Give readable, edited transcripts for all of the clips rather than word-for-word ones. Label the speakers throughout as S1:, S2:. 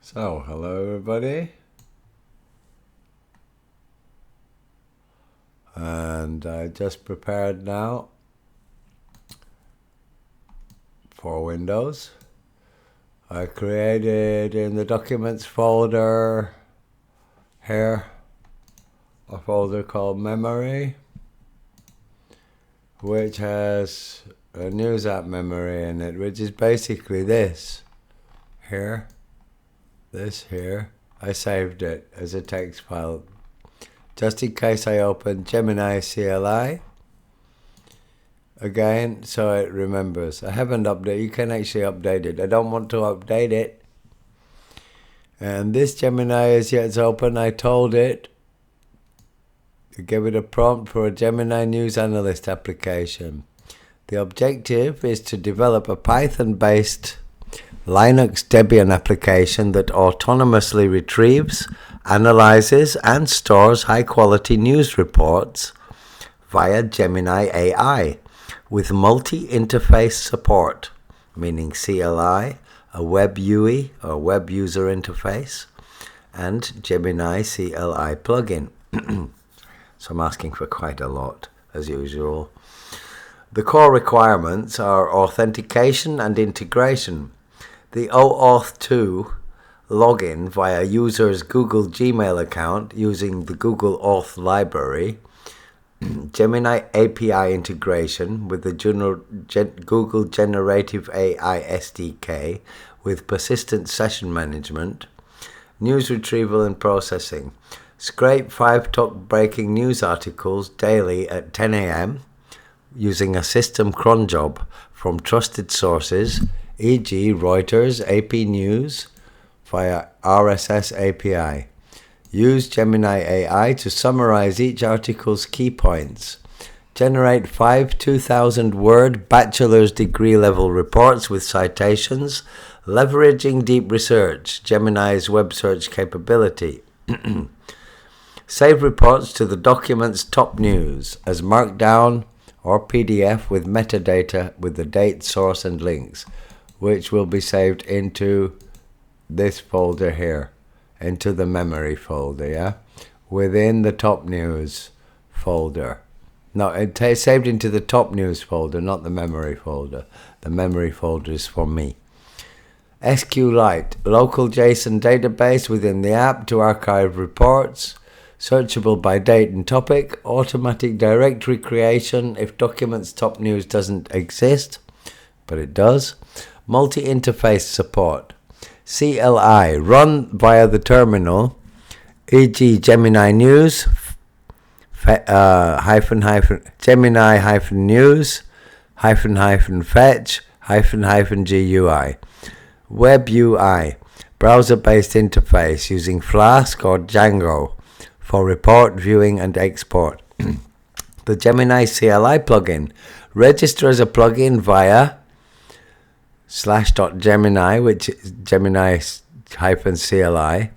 S1: So, hello everybody, and I just prepared now for Windows. I created in the Documents folder here a folder called Memory, which has a news app memory in it, which is basically this here. I saved it as a text file just in case I open Gemini-CLI again, so it remembers. I haven't updated. You can actually update it. I don't want to update it. And this Gemini is yet open. I told it to give it a prompt for a Gemini News Analyst application. The objective is to develop a Python-based Linux Debian application that autonomously retrieves, analyzes, and stores high-quality news reports via Gemini AI with multi-interface support, meaning CLI, a web UI or web user interface, and Gemini-CLI plugin. So I'm asking for quite a lot, as usual. The core requirements are authentication and integration. The OAuth 2 login via user's Google Gmail account using the Google Auth library, Gemini API integration with the Google Generative AI SDK with persistent session management, news retrieval and processing, scrape 5 top breaking news articles daily at 10 a.m. using a system cron job from trusted sources, e.g. Reuters, AP News, via RSS API. Use Gemini AI to summarize each article's key points. Generate 5 2,000-word bachelor's degree level reports with citations, leveraging deep research, Gemini's web search capability. Save reports to the document's top news as Markdown or PDF with metadata with the date, source, and links, which will be saved into this folder here, into the memory folder, yeah? Within the top news folder. No, it's saved into the top news folder, not the memory folder. The memory folder is for me. SQLite, local JSON database within the app to archive reports, searchable by date and topic, automatic directory creation if document's top news doesn't exist, but it does. Multi-interface support. CLI, run via the terminal, e.g. Gemini News, Gemini News, fetch, GUI. Web UI, browser-based interface using Flask or Django for report viewing and export. The Gemini-CLI plugin, register as a plugin via /.gemini, which is Gemini-CLI.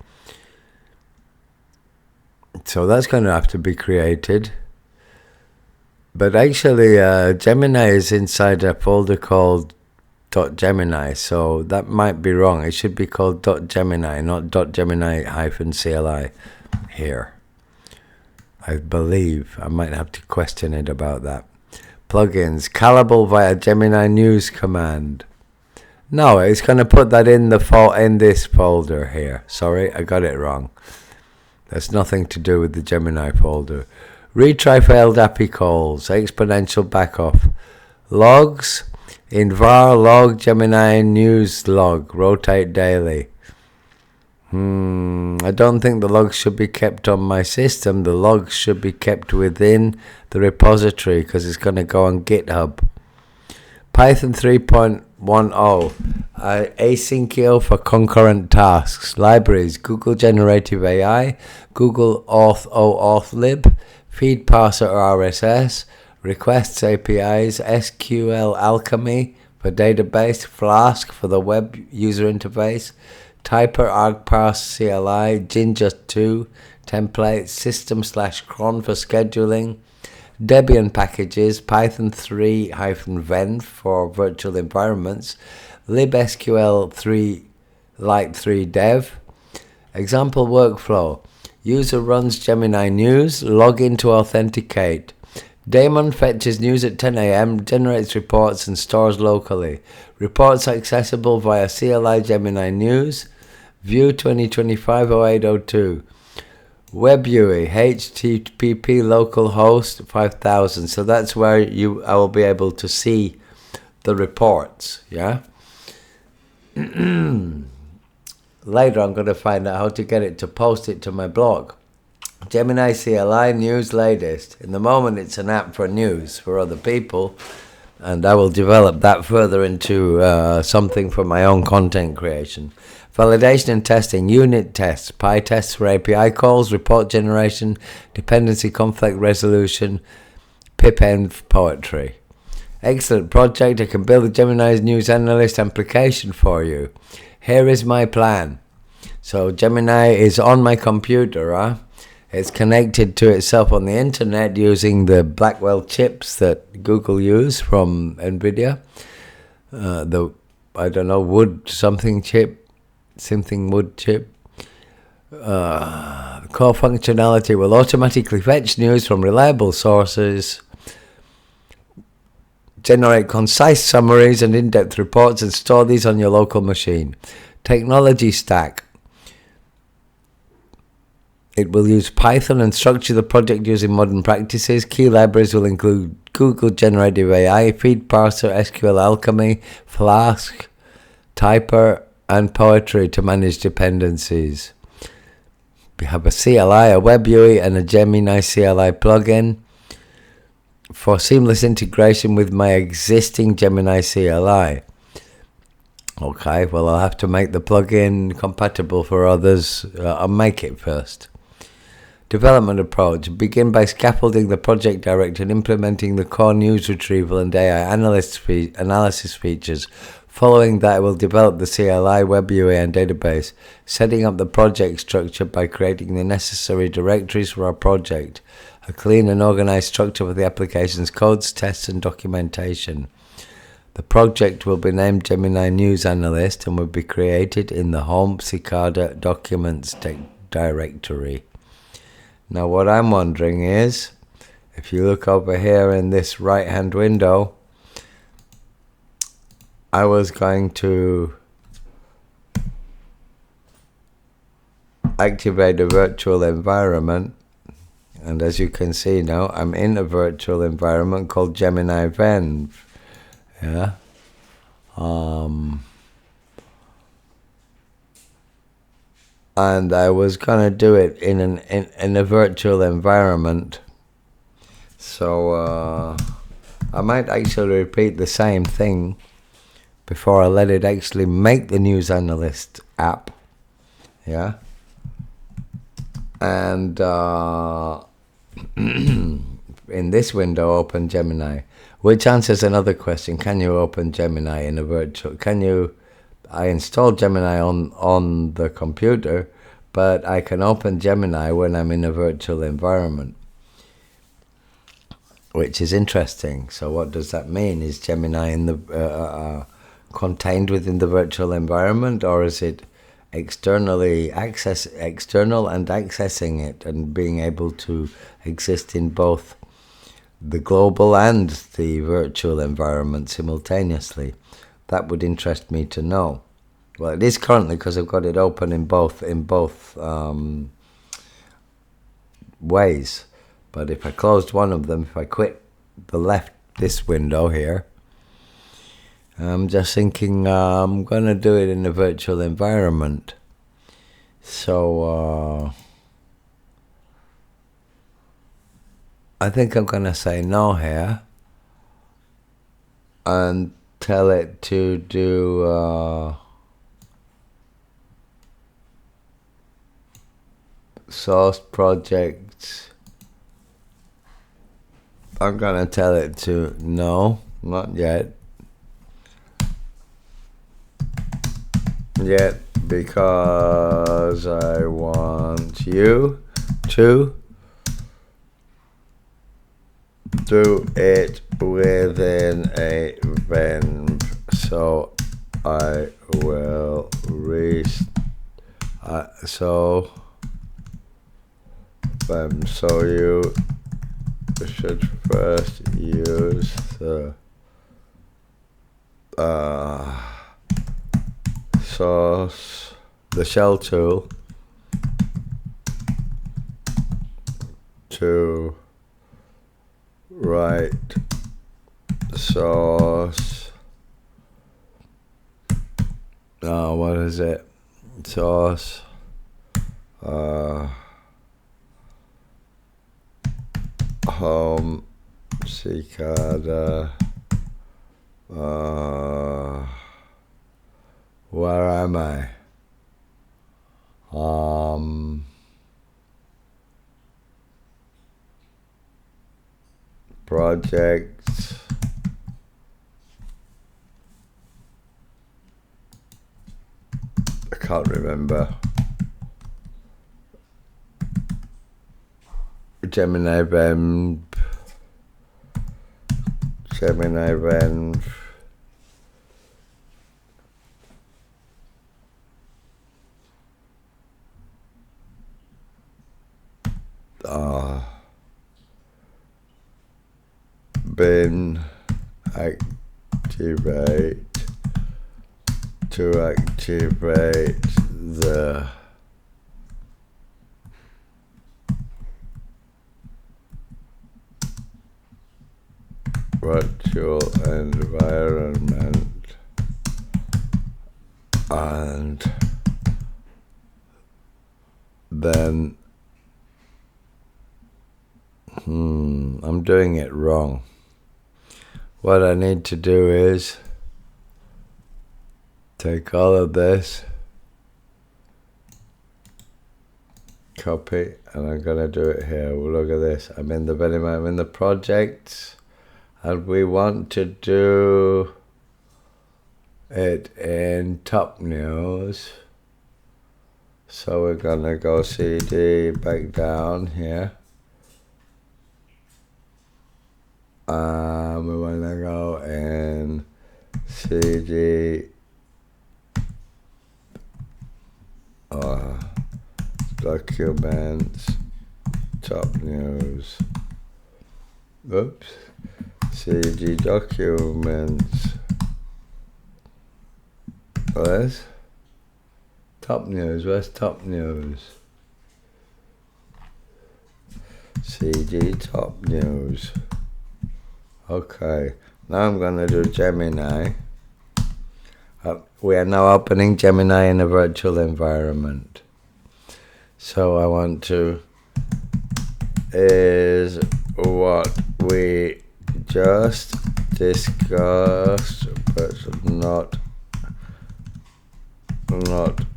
S1: So that's going to have to be created. But actually, Gemini is inside a folder called .gemini, so that might be wrong. It should be called .gemini, not .gemini-CLI here. I believe. I might have to question it about that. Plugins, callable via Gemini News command. No, it's going to put that in this folder here. Sorry, I got it wrong. That's nothing to do with the Gemini folder. Retry failed API calls, exponential backoff. Logs, in var log Gemini News log, rotate daily. I don't think the logs should be kept on my system. The logs should be kept within the repository because it's going to go on GitHub. Python 3.10, asyncio for concurrent tasks. Libraries, Google Generative AI, Google OAuth lib, feed parser RSS, requests APIs, SQL Alchemy for database, Flask for the web user interface, Typer argparse CLI, Ginger 2, templates, system/cron for scheduling, Debian packages, Python 3-venv for virtual environments, libsql Light 3 Dev. Example workflow. User runs Gemini News, login to authenticate. Daemon fetches news at 10 AM, generates reports and stores locally. Reports accessible via CLI Gemini News. View 2025-0802. Web UI, HTTP localhost 5000. So that's where I will be able to see the reports, yeah? Later I'm going to find out how to get it to post it to my blog. Gemini-CLI News Latest. In the moment it's an app for news for other people, and I will develop that further into something for my own content creation. Validation and testing, unit tests, PyTests for API calls, report generation, dependency conflict resolution, pip-env poetry. Excellent project. I can build a Gemini's News Analyst application for you. Here is my plan. So Gemini is on my computer. It's connected to itself on the internet using the Blackwell chips that Google use from NVidia. Wood chip. Core functionality will automatically fetch news from reliable sources, generate concise summaries and in-depth reports, and store these on your local machine. Technology stack. It will use Python and structure the project using modern practices. Key libraries will include Google Generative AI, Feed Parser, SQL Alchemy, Flask, Typer, and Poetry to manage dependencies. We have a CLI, a Web UI, and a Gemini-CLI plugin for seamless integration with my existing Gemini-CLI. Okay, well, I'll have to make the plugin compatible for others. I'll make it first. Development approach. Begin by scaffolding the project directory and implementing the core news retrieval and AI analysis features. Following that, I will develop the CLI, Web UI, and database, setting up the project structure by creating the necessary directories for our project, a clean and organized structure for the application's codes, tests, and documentation. The project will be named Gemini News Analyst and will be created in the Home Cicada Documents directory. Now what I'm wondering is, if you look over here in this right-hand window, I was going to activate a virtual environment, and as you can see now, I'm in a virtual environment called Gemini Venv. Yeah. And I was gonna do it in a virtual environment, so I might actually repeat the same thing before I let it actually make the News Analyst app. Yeah. And in this window, open Gemini, which answers another question. Can you open Gemini in a virtual? I installed Gemini on the computer, but I can open Gemini when I'm in a virtual environment, which is interesting. So what does that mean? Is Gemini in the contained within the virtual environment, or is it external and accessing it and being able to exist in both the global and the virtual environment simultaneously? That would interest me to know. Well, it is currently, because I've got it open in both ways. But if I closed one of them, if I quit this window here, I'm just thinking I'm going to do it in a virtual environment. So I think I'm going to say no here and tell it to do source projects. I'm going to tell it to no, not yet. Because I want you to do it within a Venv, so I will read so you should first use the source, the shell tool, to write source. What is it? Source. Home. Cicada. Where am I? Projects. I can't remember. Gemini-Venv. Bin activate to activate the virtual environment, and then I'm doing it wrong. What I need to do is take all of this, copy, and I'm gonna do it here. Well, look at this. I'm in the projects, and we want to do it in top news. So we're gonna go CD back down here. We want to go in CD documents, top news. Oops. CD documents. Where's top news? Where's top news? CD top news. Okay, now I'm going to do Gemini. We are now opening Gemini in a virtual environment. So I want to, is what we just discussed, but not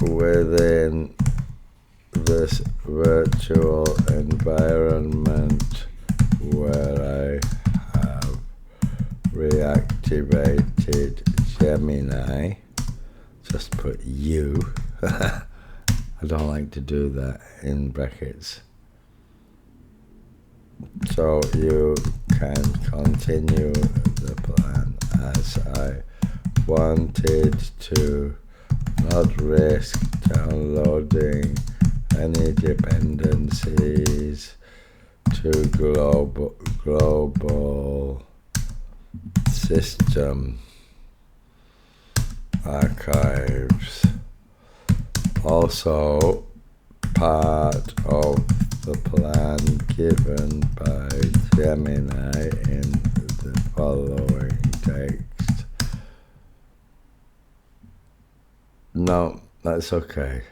S1: within this virtual environment where I have reactivated Gemini. Just put you. I don't like to do that in brackets. So you can continue the plan as I wanted to not risk downloading any dependencies to global system archives. Also, part of the plan given by Gemini in the following text. No, that's okay.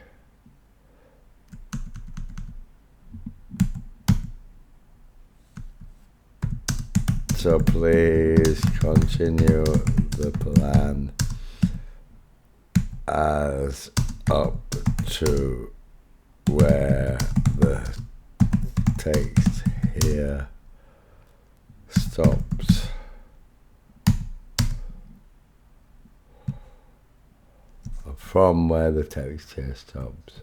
S1: So please continue the plan as up to where the text here stops. From where the text here stops.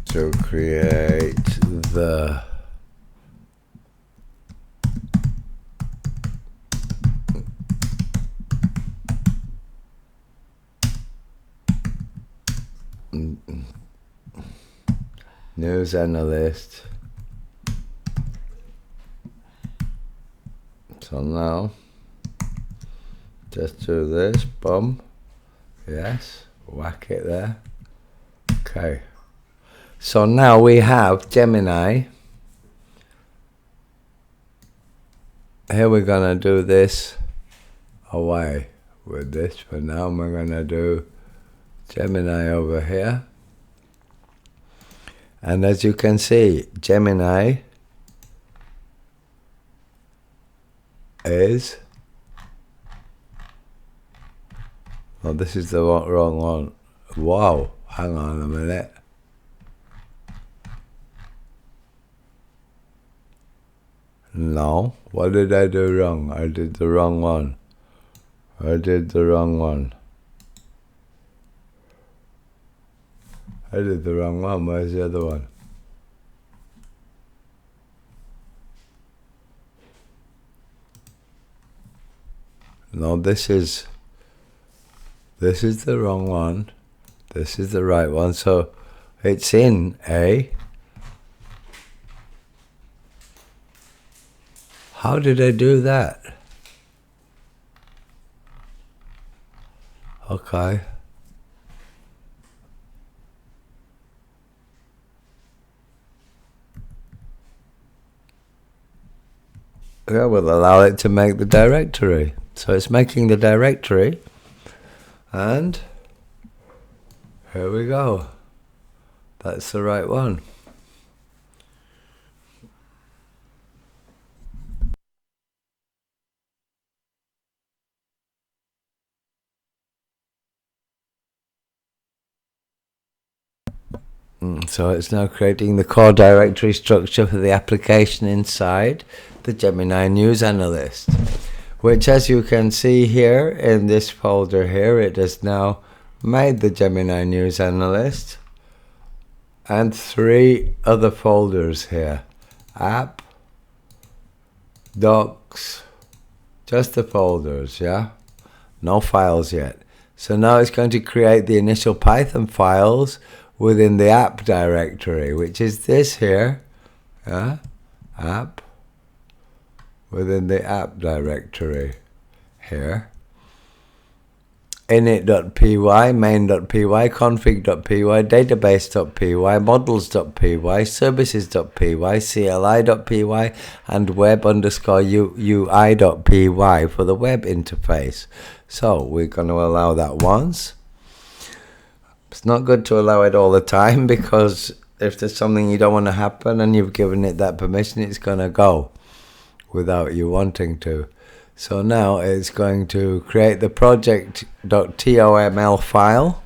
S1: To create the News Analyst. So now, just do this, boom, yes, whack it there. Okay. So now we have Gemini. Here we're gonna do this away with this, but now we're gonna do Gemini over here. And as you can see, Gemini is, oh, this is the wrong one. Wow, hang on a minute. No, what did I do wrong? I did the wrong one. I did the wrong one. I did the wrong one. Where's the other one? No, this is the wrong one. This is the right one. So it's in A. How did I do that? Okay. Yeah, we'll allow it to make the directory. So it's making the directory. And here we go. That's the right one. So it's now creating the core directory structure for the application inside the Gemini News Analyst, which, as you can see here in this folder here, it has now made the Gemini News Analyst and 3 other folders here: app, docs, just the folders, yeah, no files yet. So now it's going to create the initial Python files within the app directory, which is this here, yeah, app, within the app directory here. init.py, main.py, config.py, database.py, models.py, services.py, CLI.py, and web_UI.py for the web interface. So we're going to allow that once. It's not good to allow it all the time, because if there's something you don't want to happen and you've given it that permission, it's going to go without you wanting to. So now it's going to create the project.toml file.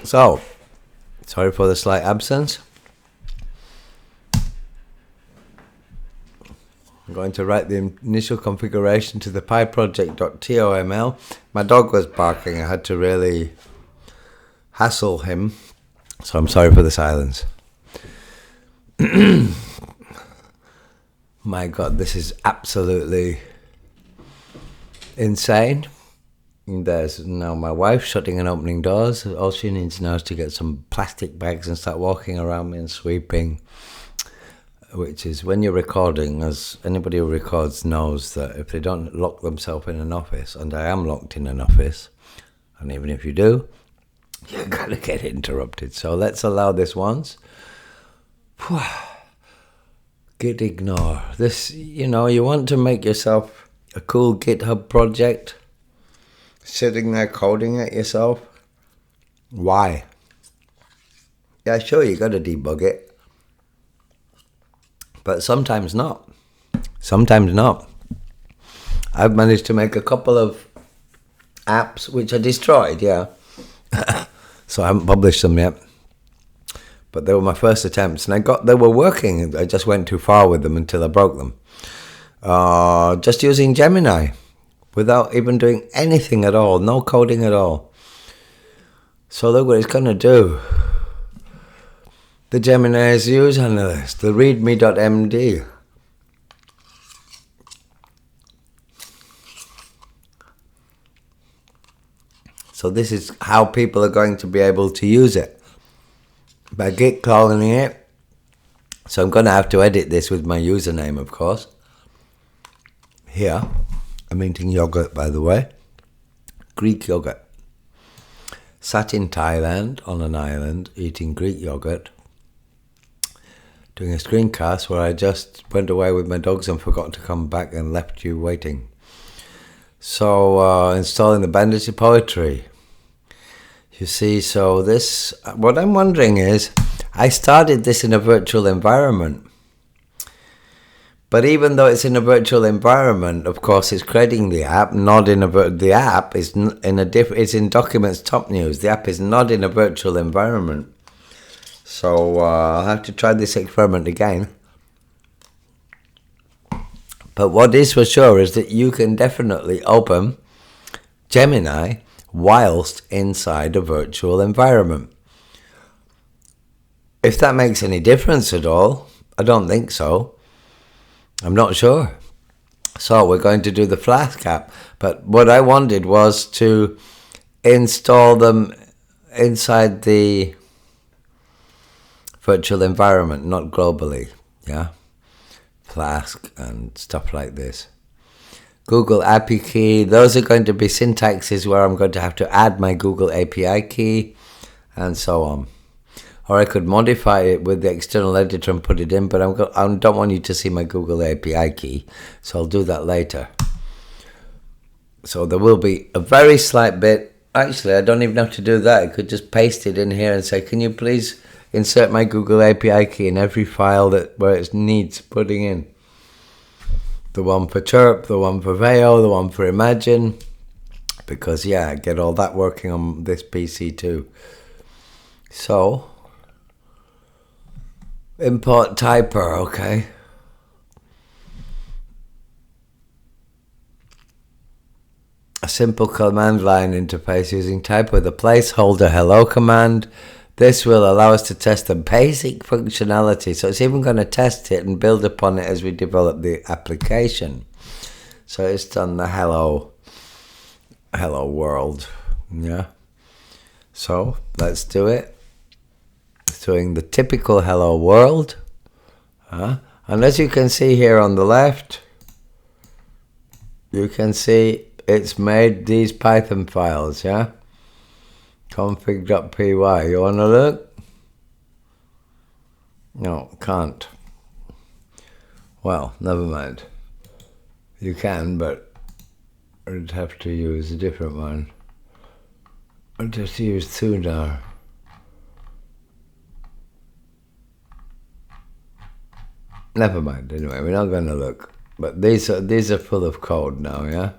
S1: So, sorry for the slight absence. I'm going to write the initial configuration to the pyproject.toml. My dog was barking. I had to really hassle him. So I'm sorry for the silence. My God, this is absolutely insane. There's now my wife shutting and opening doors. All she needs now is to get some plastic bags and start walking around me and sweeping. Which is, when you're recording, as anybody who records knows, that if they don't lock themselves in an office, and I am locked in an office, and even if you do, you're going to get interrupted. So let's allow this once. Git ignore. This, you know, you want to make yourself a cool GitHub project, sitting there coding it yourself. Why? Yeah, sure, you got to debug it. But sometimes not. Sometimes not. I've managed to make a couple of apps which are destroyed, yeah. So I haven't published them yet. But they were my first attempts. And they were working. I just went too far with them until I broke them. Just using Gemini. Without even doing anything at all. No coding at all. So look what it's going to do. The Gemini's use Analyst, the readme.md. So this is how people are going to be able to use it. By git cloning it. So I'm going to have to edit this with my username, of course. Here, I'm eating yogurt, by the way. Greek yogurt. Sat in Thailand on an island eating Greek yogurt. Doing a screencast where I just went away with my dogs and forgot to come back and left you waiting. So installing the Bandit Poetry. You see, so this, what I'm wondering is, I started this in a virtual environment. But even though it's in a virtual environment, of course, it's creating the app, not in the app is in a it's in Documents Top News. The app is not in a virtual environment. So I'll have to try this experiment again. But what is for sure is that you can definitely open Gemini whilst inside a virtual environment. If that makes any difference at all, I don't think so. I'm not sure. So we're going to do the Flask app. But what I wanted was to install them inside the virtual environment, not globally, yeah? Flask and stuff like this. Google API key, those are going to be syntaxes where I'm going to have to add my Google API key and so on. Or I could modify it with the external editor and put it in, but I don't want you to see my Google API key, so I'll do that later. So there will be a very slight bit. Actually, I don't even have to do that. I could just paste it in here and say, can you please insert my Google API key in every file where it needs putting in. The one for Chirp, the one for Veo, the one for Imagen. Because, yeah, I get all that working on this PC too. So, import typer, okay. A simple command line interface using typer, the placeholder hello command. This will allow us to test the basic functionality. So it's even going to test it and build upon it as we develop the application. So it's done the hello world. Yeah. So let's do it. It's doing the typical hello world. And as you can see here on the left, you can see it's made these Python files, yeah? Config.py, you want to look? No, can't. Well, never mind. You can, but I'd have to use a different one. I'll just use two now. Never mind, anyway, we're not going to look. But these are full of code now, yeah?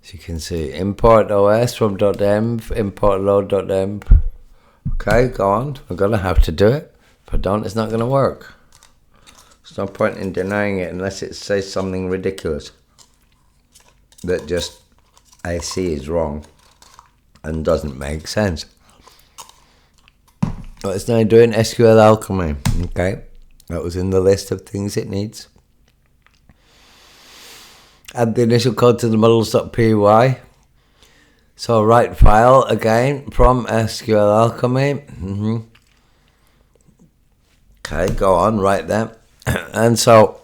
S1: So you can see import OS from .env, import load.env. Okay, go on. We're going to have to do it. If I don't, it's not going to work. There's no point in denying it unless it says something ridiculous that just I see is wrong and doesn't make sense. Well, it's now doing SQL Alchemy. Okay, that was in the list of things it needs. Add the initial code to the models.py. So write file again from SQL Alchemy. Okay, go on, write that. And so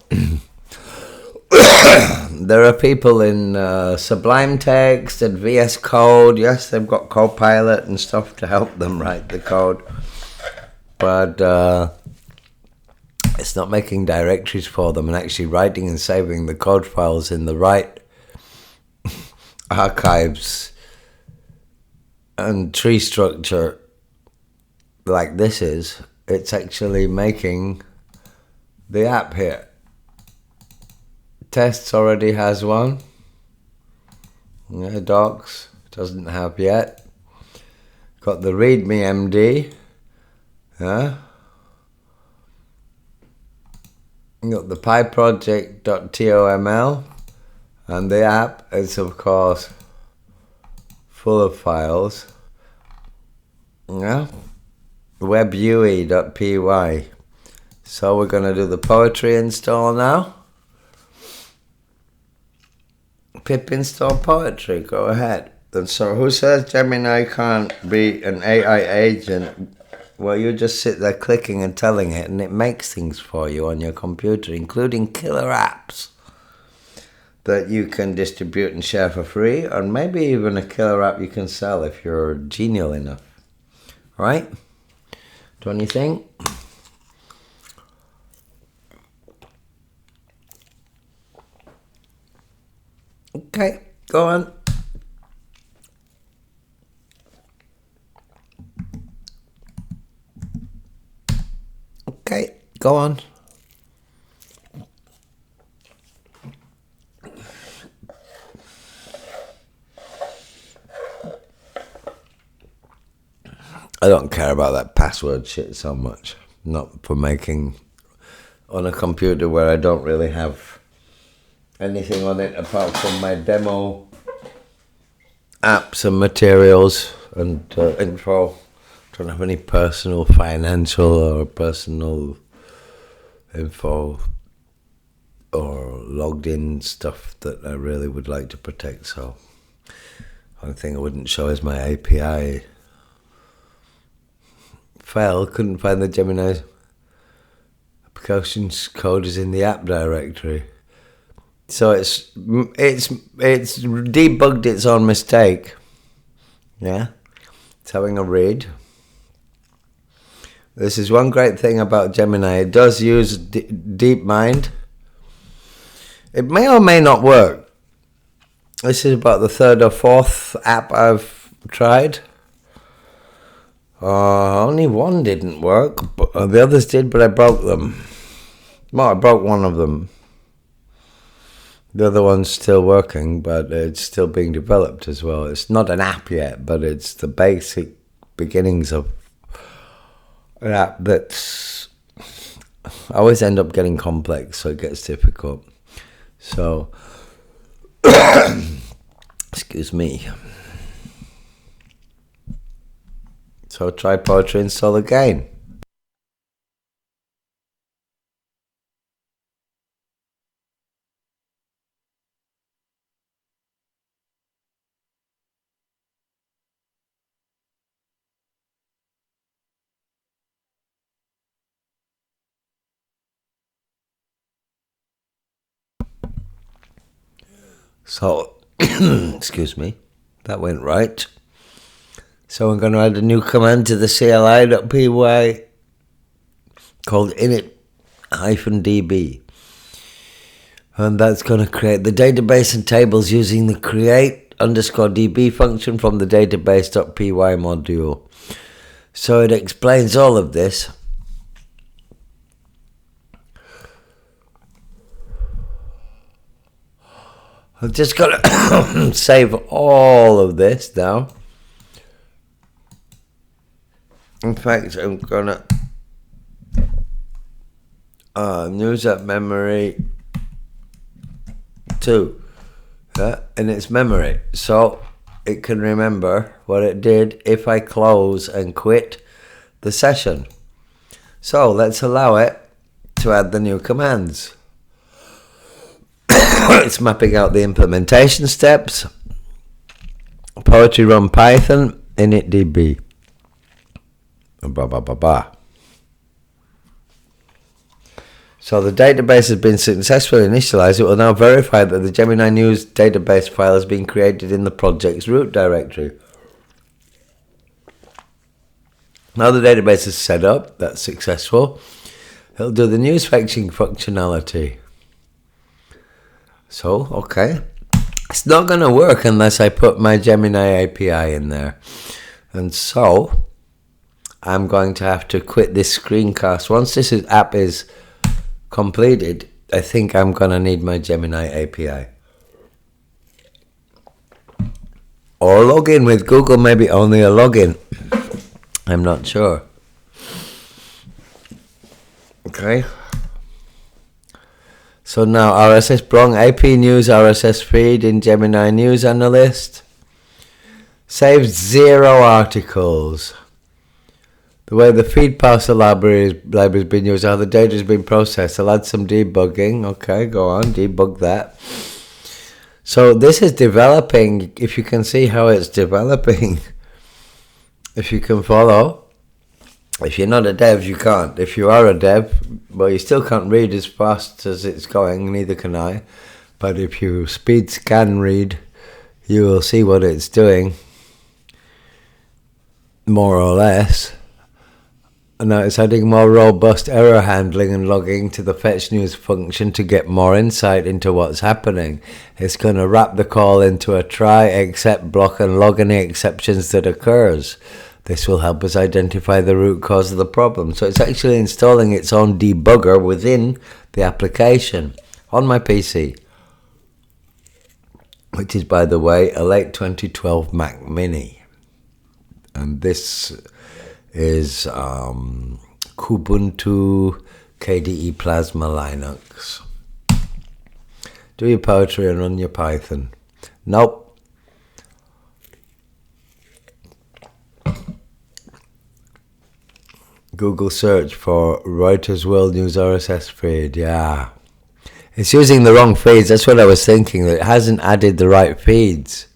S1: there are people in Sublime Text and VS Code. Yes, they've got Copilot and stuff to help them write the code. But it's not making directories for them and actually writing and saving the code files in the right archives and tree structure like this is. It's actually making the app here. Tests already has one. Yeah, docs doesn't have yet. Got the README MD. Yeah. Got the pyproject.toml, and the app is of course full of files. Yeah. webui.py. So we're going to do the poetry install now. Pip install poetry, go ahead. And so who says Gemini can't be an AI agent? Well, you just sit there clicking and telling it, and it makes things for you on your computer, including killer apps that you can distribute and share for free, or maybe even a killer app you can sell if you're genial enough. Right? Do anything? Okay, go on. Okay, go on. I don't care about that password shit so much. Not for making on a computer where I don't really have anything on it apart from my demo apps and materials and info. Don't have any personal financial or personal info or logged in stuff that I really would like to protect. So one thing I wouldn't show is my API file. Couldn't find the Gemini applications code is in the app directory. So it's debugged its own mistake. Yeah, it's having a read. This is one great thing about Gemini. It does use DeepMind. It may or may not work. This is about the third or fourth app I've tried. Only one didn't work. But the others did, but I broke them. Well, I broke one of them. The other one's still working, but it's still being developed as well. It's not an app yet, but it's the basic beginnings of an app that's... I always end up getting complex, so it gets difficult. So, excuse me. So try poetry install again. So, excuse me, that went right. So I'm going to add a new command to the CLI.py called init-db. And that's going to create the database and tables using the create_db function from the database.py module. So it explains all of this. I've just got to save all of this now. In fact, I'm gonna news at memory 2, in its memory, so it can remember what it did if I close and quit the session. So let's allow it to add the new commands. It's mapping out the implementation steps. Poetry run Python initdb. Blah, blah, blah, blah. So the database has been successfully initialized. It will now verify that the Gemini News database file has been created in the project's root directory. Now the database is set up, that's successful. It'll do the news fetching functionality. So, okay. It's not going to work unless I put my Gemini API in there. And so, I'm going to have to quit this screencast. Once this app is completed, I think I'm going to need my Gemini API. Or log in with Google, maybe only a login. I'm not sure. Okay. So now RSS Brong AP News RSS feed in Gemini News Analyst. Saved 0 articles. The way the feed parser library has been used, how the data has been processed. I'll add some debugging. Okay, go on, debug that. So this is developing, if you can see how it's developing, if you can follow. If you're not a dev, you can't. If you are a dev, well, you still can't read as fast as it's going, neither can I. But if you speed scan read, you will see what it's doing, more or less. And now it's adding more robust error handling and logging to the fetch news function to get more insight into what's happening. It's going to wrap the call into a try, except block and log any exceptions that occurs. This will help us identify the root cause of the problem. So it's actually installing its own debugger within the application on my PC, which is, by the way, a late 2012 Mac Mini. And this is Kubuntu KDE Plasma Linux. Do your poetry and run your Python. Nope. Google search for Reuters World News RSS feed. Yeah. It's using the wrong feeds. That's what I was thinking. That it hasn't added the right feeds.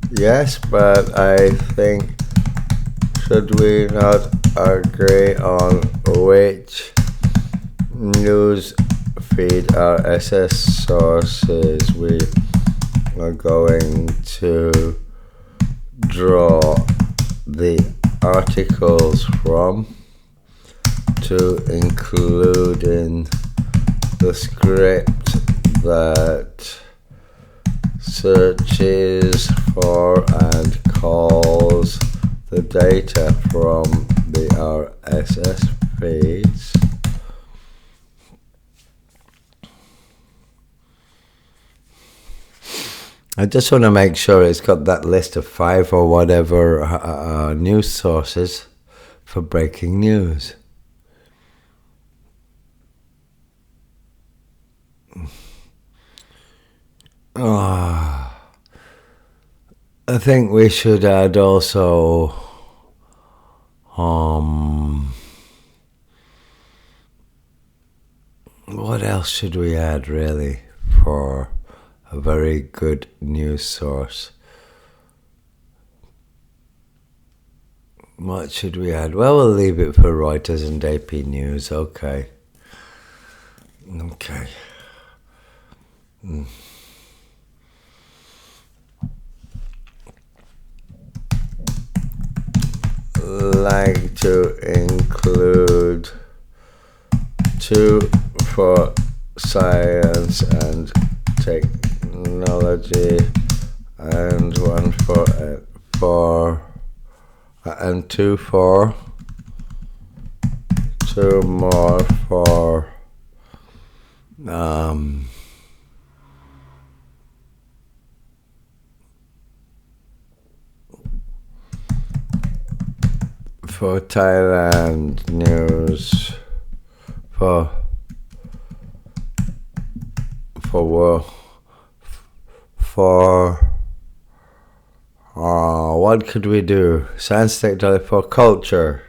S1: Yes, but I think, should we not agree on which news feed RSS sources we are going to draw the articles from, to include in the script that searches for and calls the data from the RSS feeds. I just want to make sure it's got that list of 5 or whatever news sources for breaking news. I think we should add also what else should we add really for a very good news source? What should we add? Well, we'll leave it for Reuters and AP News. Okay. Like to include 2 for science and technology one for and two for, two more for Thailand news, for what could we do? Science, technology, for culture,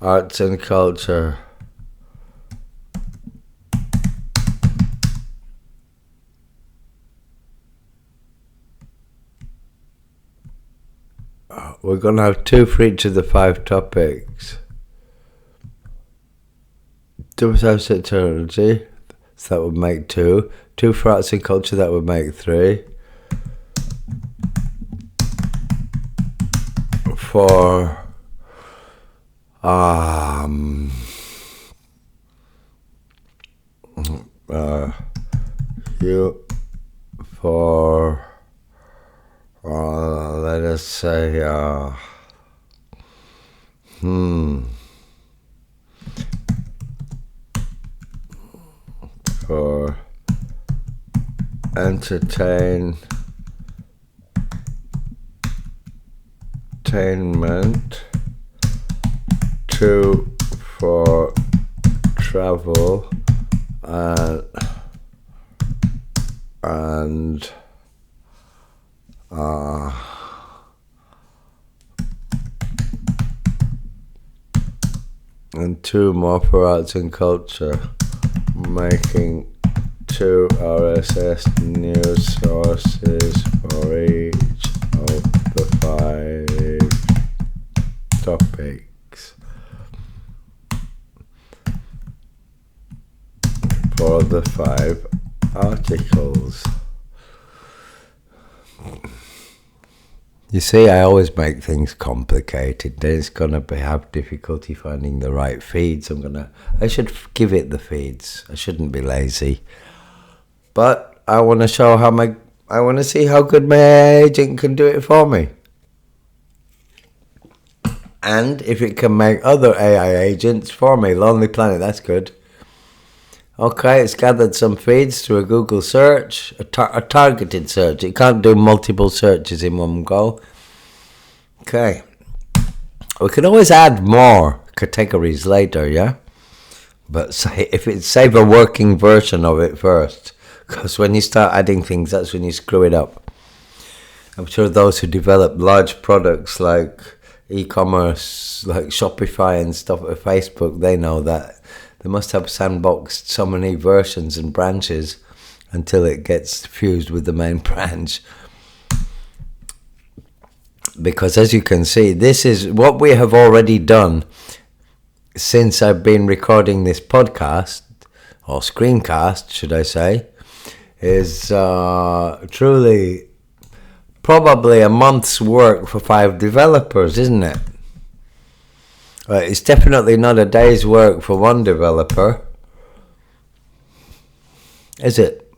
S1: arts and culture. We're going to have two for each of the 5 topics. Two for science, technology, so that would make 2. 2 for arts and culture, that would make 3. For let us say for entertainment, 2 for travel, and 2 more for arts and culture, making 2 RSS news sources for each of the 5 topics. For the 5 articles. You see, I always make things complicated. Then it's gonna have difficulty finding the right feeds. I should give it the feeds. I shouldn't be lazy. But I want to show I want to see how good my AI agent can do it for me. And if it can make other AI agents for me. Lonely Planet, that's good. Okay, it's gathered some feeds through a Google search, a targeted search. It can't do multiple searches in one go. Okay. We can always add more categories later, yeah? But save a working version of it first. Because when you start adding things, that's when you screw it up. I'm sure those who develop large products like e-commerce, like Shopify and stuff at Facebook, they know that. They must have sandboxed so many versions and branches until it gets fused with the main branch. Because as you can see, this is what we have already done since I've been recording this podcast, or screencast, should I say, is truly probably a month's work for 5 developers, isn't it? It's definitely not a day's work for one developer, is it?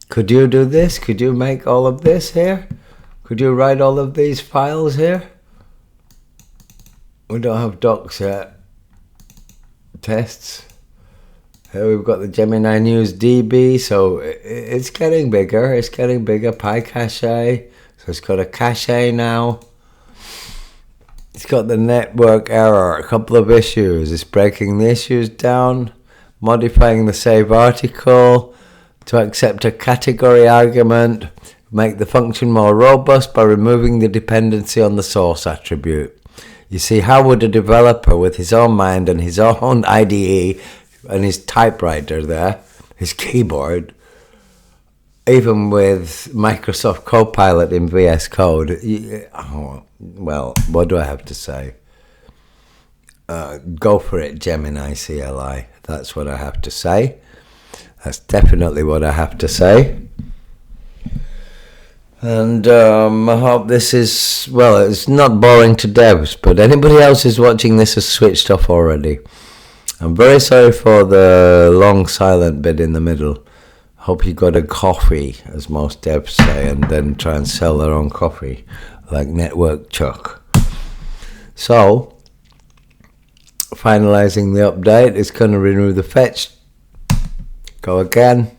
S1: Could you do this? Could you make all of this here? Could you write all of these files here? We don't have docs yet. Tests. Here we've got the Gemini News DB, so it's getting bigger. It's getting bigger. PyCache. So it's got a cache now. It's got the network error, a couple of issues. It's breaking the issues down, modifying the save article to accept a category argument, make the function more robust by removing the dependency on the source attribute. You see, how would a developer with his own mind and his own IDE and his typewriter there, his keyboard, even with Microsoft Copilot in VS Code, well, what do I have to say? Go for it, Gemini-CLI. That's what I have to say. That's definitely what I have to say. And I hope this is, well, it's not boring to devs, but anybody else who's watching this has switched off already. I'm very sorry for the long silent bit in the middle. Hope you got a coffee, as most devs say, and then try and sell their own coffee, like Network Chuck. So, finalizing the update, it's going to renew the fetch. Go again.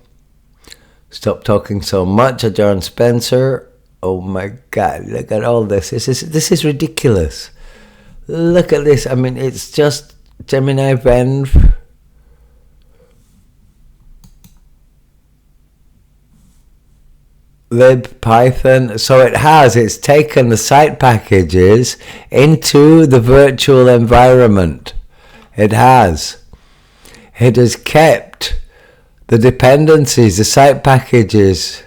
S1: Stop talking so much, John Spencer. Oh my God, look at all this. This is ridiculous. Look at this. I mean, it's just Gemini Venv. Lib Python. So it's taken the site packages into the virtual environment. It has kept the dependencies, the site packages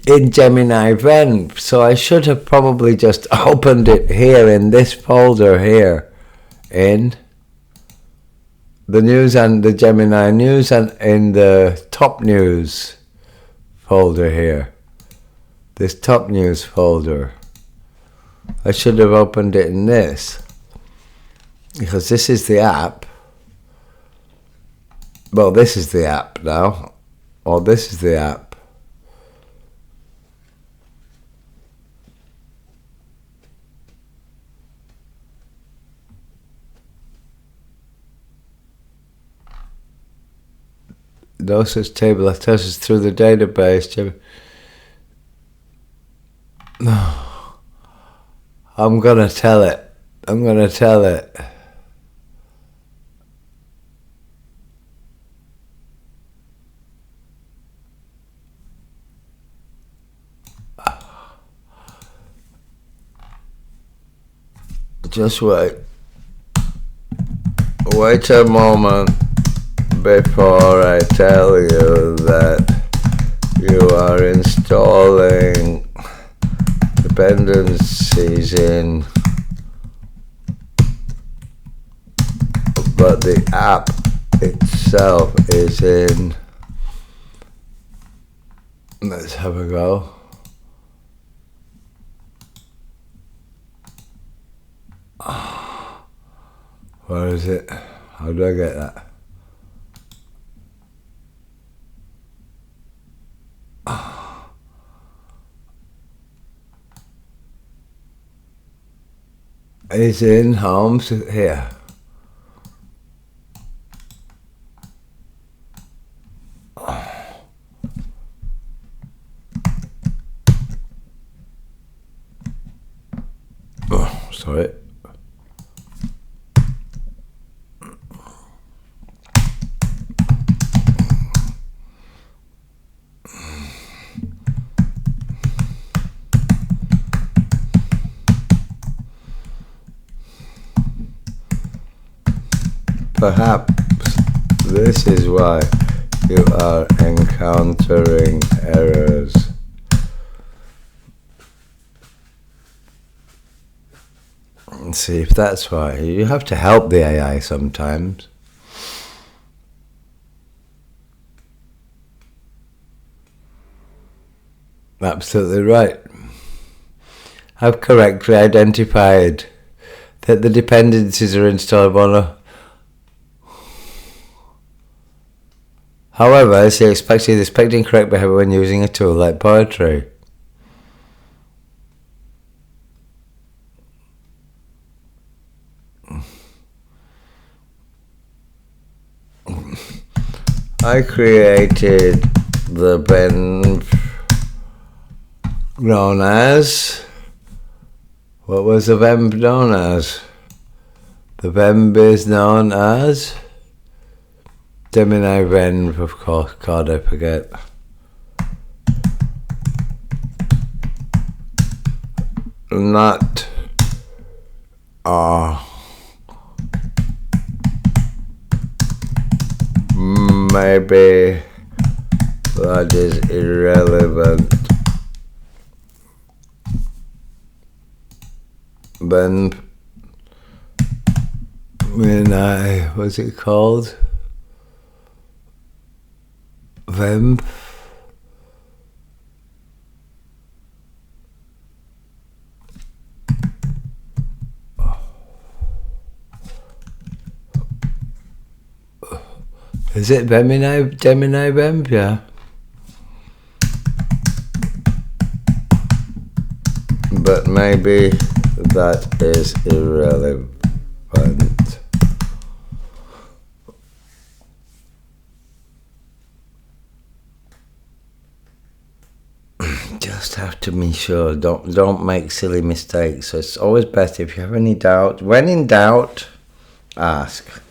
S1: in Gemini Venv. So I should have probably just opened it here in this folder here in the news and the Gemini news and in the top news folder here, this top news folder. I should have opened it in this, because this is the app. Well, this is the app now, or this is the app. Dosage table that tells us through the database. I'm gonna tell it. Just wait. Wait a moment before I tell you that you are installing dependencies in, but the app itself is in. Let's have a go. Where is it? How do I get that? It's in Homes here. Oh, sorry. Perhaps this is why you are encountering errors. Let's see if that's why. You have to help the AI sometimes. Absolutely right. I've correctly identified that the dependencies are installed on a. However, as you expected, expecting correct behavior when using a tool like Poetry. I created the Venv known as. What was the Venv known as? The Venv is known as Gemini Venv, of course. God, I forget. Not maybe that is irrelevant. Then when what's it called? Venv. Is it Gemini Bemp? Yeah. But maybe that is irrelevant. Just have to be sure. Don't make silly mistakes. So it's always best if you have any doubt. When in doubt, ask.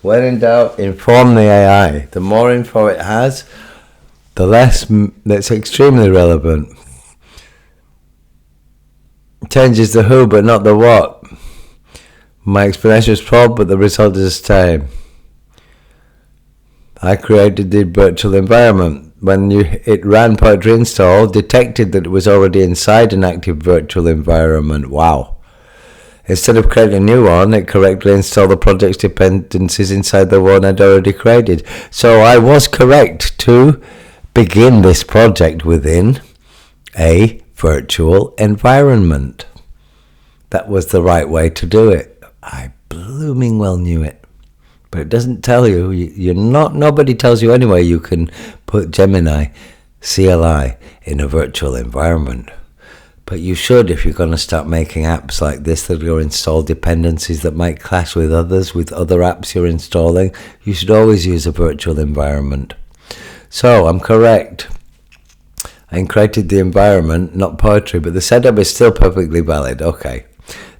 S1: When in doubt, inform the AI. The more info it has, the less that's extremely relevant. Changes the who but not the what. My explanation is flawed but the result is the same. I created the virtual environment. When it ran poetry install, detected that it was already inside an active virtual environment. Wow. Instead of creating a new one, it correctly installed the project's dependencies inside the one I'd already created. So I was correct to begin this project within a virtual environment. That was the right way to do it. I blooming well knew it. But it doesn't tell you. Nobody tells you anyway you can put Gemini-CLI in a virtual environment. But you should if you're going to start making apps like this that are install dependencies that might clash with others, with other apps you're installing. You should always use a virtual environment. So I'm correct. I created the environment, not poetry, but the setup is still perfectly valid. Okay.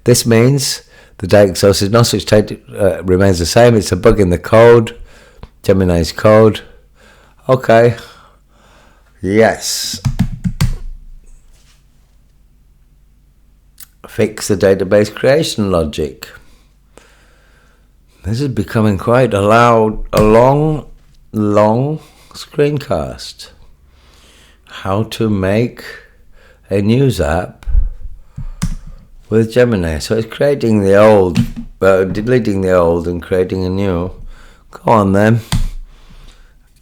S1: This means the data source is no such state remains the same. It's a bug in the code, Gemini's code. Okay. Yes. Fix the database creation logic. This is becoming quite a long screencast. How to make a news app with Gemini. So it's creating the old, deleting the old and creating a new. Go on then.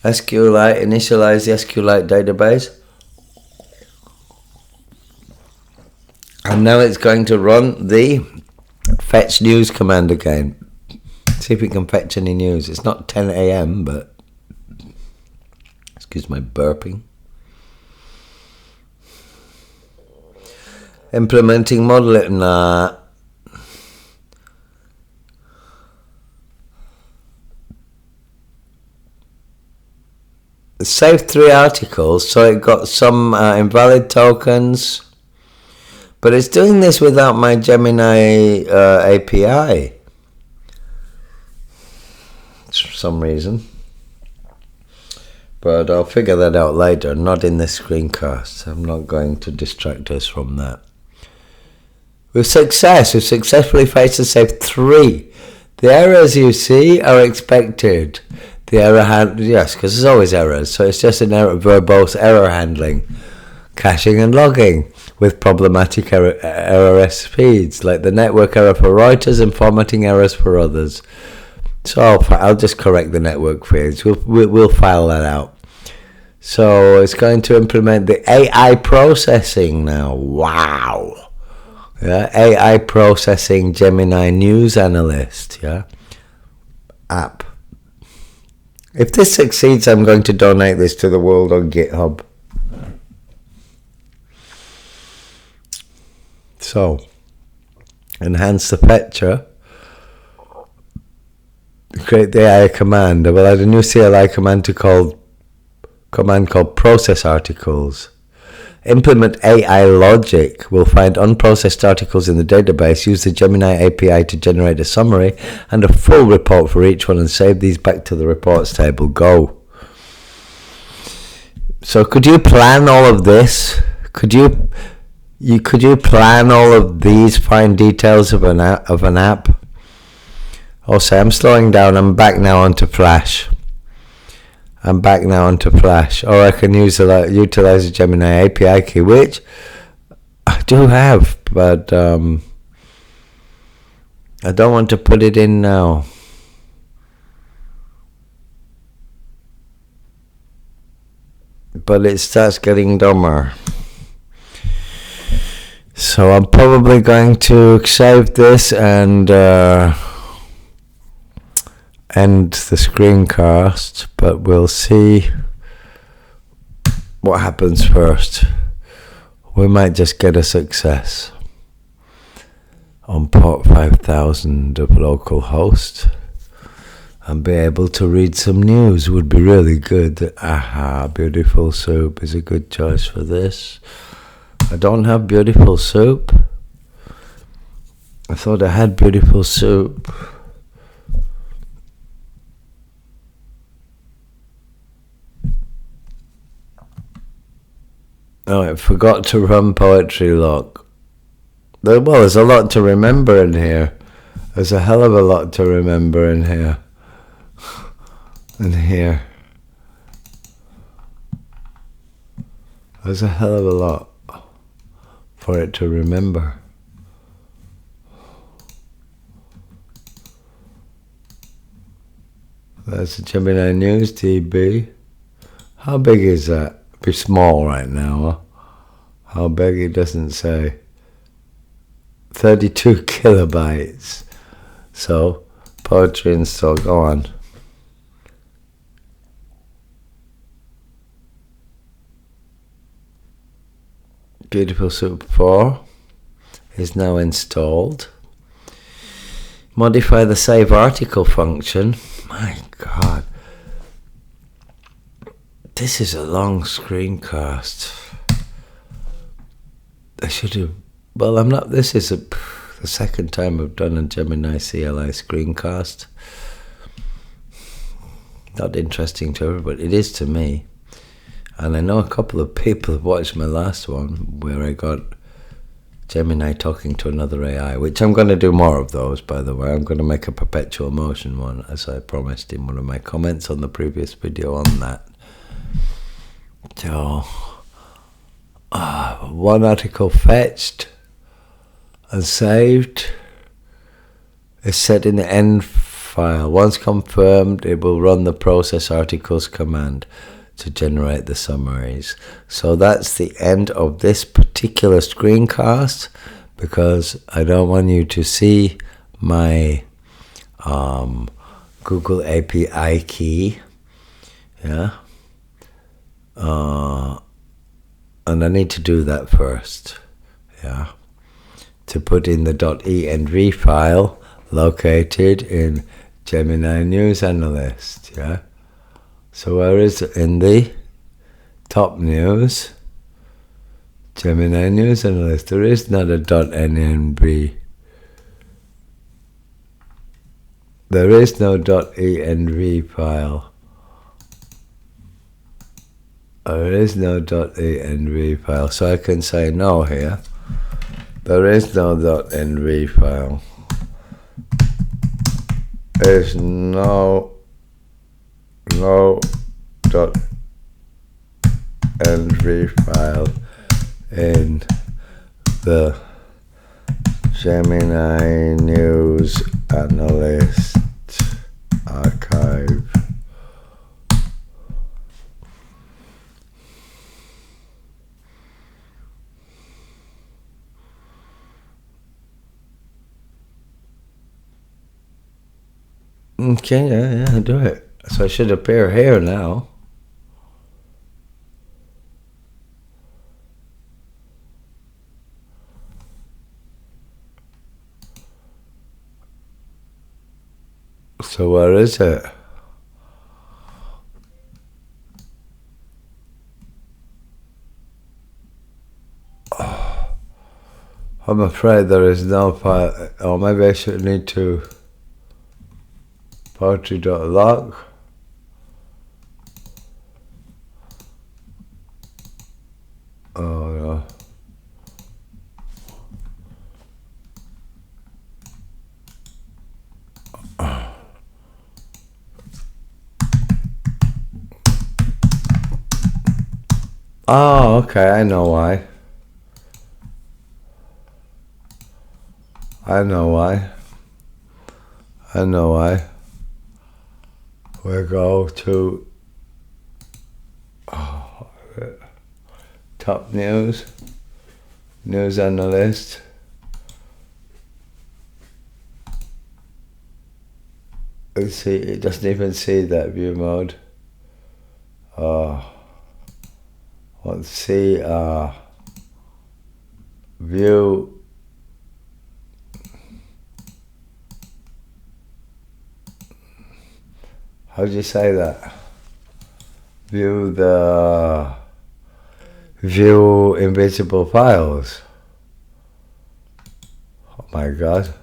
S1: SQLite, initialize the SQLite database. And now it's going to run the fetch news command again. See if it can fetch any news. It's not 10 a.m. but excuse my burping. Implementing model it. Nah. It saved 3 articles, so it got some invalid tokens. But it's doing this without my Gemini API. For some reason. But I'll figure that out later, not in this screencast. I'm not going to distract us from that. With success, we've successfully faced and saved 3. The errors you see are expected. The error yes, because there's always errors. So it's just an verbose error handling, caching and logging with problematic error speeds, like the network error for Reuters and formatting errors for others. So I'll just correct the network feeds. We'll file that out. So it's going to implement the AI processing now. Wow. Yeah, AI processing Gemini News Analyst. Yeah, app. If this succeeds, I'm going to donate this to the world on GitHub. So, enhance the fetcher. Create the AI command. I will add a new CLI command called process articles. Implement AI logic. We'll find unprocessed articles in the database, use the Gemini API to generate a summary and a full report for each one and save these back to the reports table. Go. So could you plan all of this? Could you plan all of these fine details of an app? Also, I'm slowing down. I'm back now onto Flash. Or I can utilize the Gemini API key, which I do have, but I don't want to put it in now. But it starts getting dumber. So I'm probably going to save this and end the screencast, but we'll see what happens first. We might just get a success on port 5000 of localhost and be able to read some news. Would be really good. Aha, Beautiful Soup is a good choice for this. I don't have Beautiful Soup. I thought I had Beautiful Soup. Oh, I forgot to run Poetry Lock. Well, there's a lot to remember in here. There's a hell of a lot to remember in here. In here. There's a hell of a lot for it to remember. That's the Gemini News DB. How big is that? Be small right now, huh? How big? It doesn't say. 32 kilobytes. So, poetry install, go on. Beautiful Soup 4 is now installed. Modify the save article function. My God. This is a long screencast. I should have... Well, I'm not... This is the second time I've done a Gemini-CLI screencast. Not interesting to everybody. It is to me. And I know a couple of people have watched my last one where I got Gemini talking to another AI, which I'm going to do more of those, by the way. I'm going to make a perpetual motion one, as I promised in one of my comments on the previous video on that. So, one article fetched and saved is set in the end file. Once confirmed, it will run the process articles command to generate the summaries. So that's the end of this particular screencast, because I don't want you to see my Google API key. Yeah. And I need to do that first, yeah, to put in the .env file located in Gemini News Analyst, yeah. So where is it? In the top news, Gemini News Analyst. There is not a .env. There is no .env file. There is no .env file, so I can say no here. There is no .env file. There's no .env file in the Gemini News Analyst archive. Okay, yeah, do it. So I should appear here now. So where is it? Oh, I'm afraid there is no file. Or maybe I should need to poetry.log. Oh no. Oh, okay, I know why. I know why. We go to top news, news analyst. Let's see, it doesn't even see that view mode. Let's see, view. How do you say that? View invisible files. Oh my god.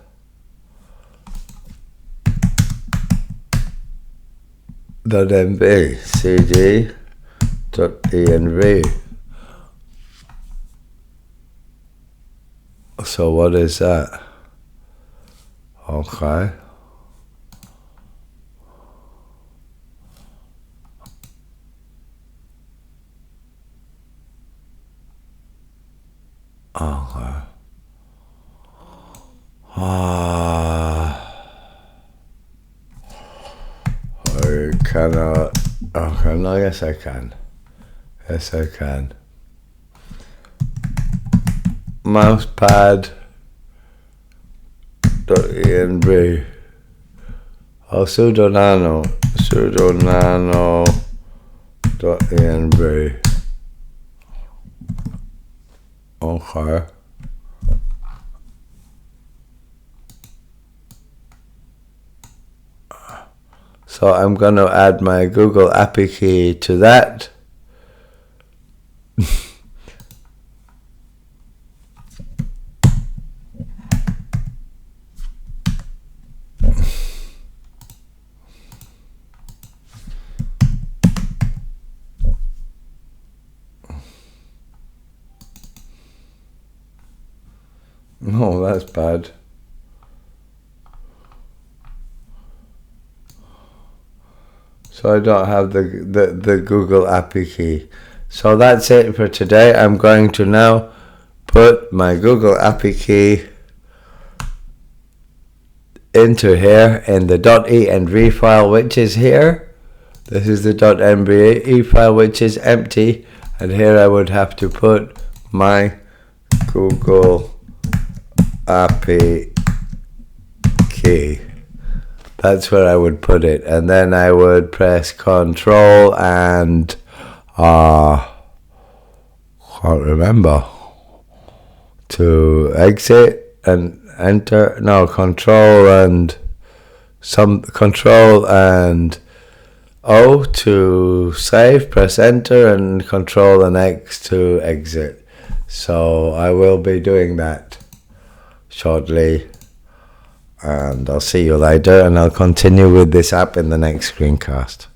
S1: .env cd.env. So what is that? Okay. Okay. I cannot. Okay, no, yes I can. Yes I can. Mousepad .env. Oh, sudo nano .env. Okay. So I'm going to add my Google API key to that. Oh, that's bad. So I don't have the Google API key. So that's it for today. I'm going to now put my Google API key into here in the .env file, which is here. This is the .env file, which is empty. And here I would have to put my Google API key. That's where I would put it, and then I would press Control and can't remember, to exit and enter. No, Control and O to save. Press Enter, and Control and X to exit. So I will be doing that shortly. And I'll see you later, and I'll continue with this app in the next screencast.